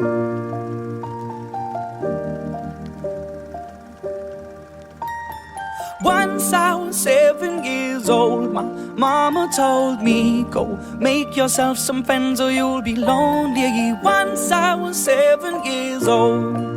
Once I was 7 years old, my mama told me, go make yourself some friends or you'll be lonely. Once I was 7 years old.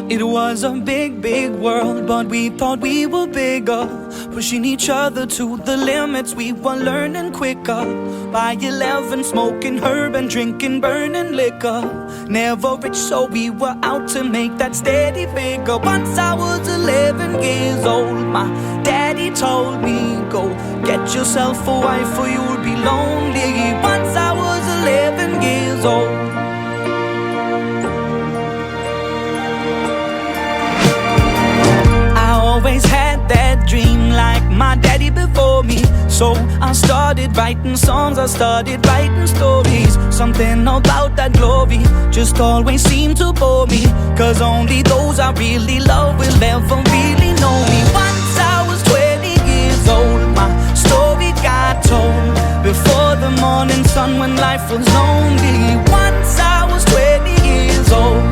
It was a big, big world, but we thought we were bigger, pushing each other to the limits. We were learning quicker. By 11, smoking herb and drinking burning liquor. Never rich, so we were out to make that steady figure. Once I was 11 years old, my daddy told me, go get yourself a wife or you'll be lonely. Once I was 11 years old. Always had that dream like my daddy before me. So I started writing songs, I started writing stories. Something about that glory just always seemed to bore me, 'cause only those I really love will ever really know me. Once I was 20 years old, my story got told before the morning sun when life was lonely. Once I was 20 years old.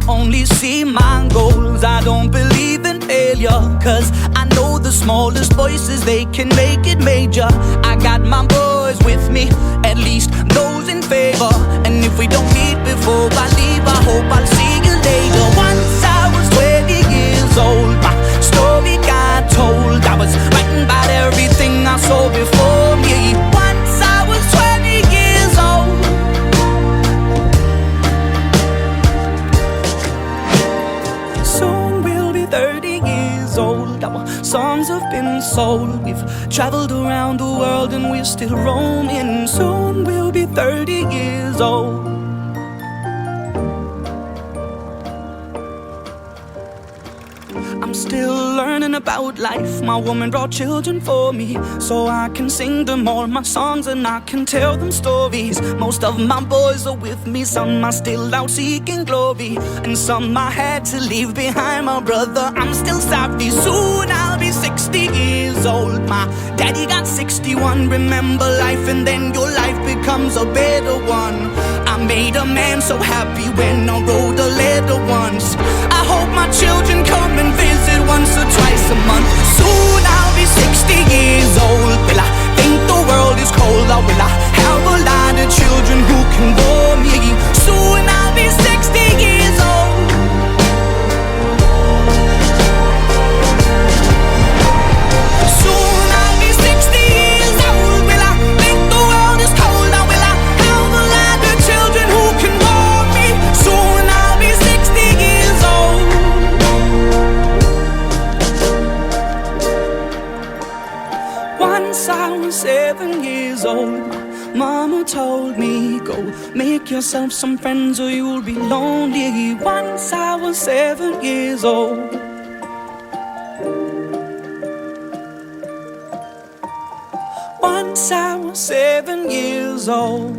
Only see my goals, I don't believe in failure, 'cause I know the smallest voices, they can make it major. I got my boys with me, at least those in favor. And if we don't meet before I leave, I hope I'll see you later. Once I was 20 years old, my story got told. I was writing about everything I saw before me. Once I was 20 years old. Old. Our songs have been sold. We've traveled around the world and we're still roaming. Soon we'll be 30 years old. I'm still learning about life. My woman brought children for me, so I can sing them all my songs and I can tell them stories. Most of my boys are with me, some are still out seeking glory, and some I had to leave behind. My brother, I'm still sorry. Soon I'll be 60 years old. My daddy got 61. Remember life and then your life becomes a better one. I made a man so happy when I wrote a letter once. I hope my children come and visit once or twice a month. Soon I'll be 60 years old. Will I think the world is cold, or will I have a lot of children who can bore me? Soon I'll be 60 years old. Soon I'll be 60 years old. Will I think the world is cold, or will I have a lot of children who can bore me? Soon I'll be 60 years old. Once I was 7 years old, mama told me, go make yourself some friends or you'll be lonely. Once I was 7 years old. Once I was 7 years old.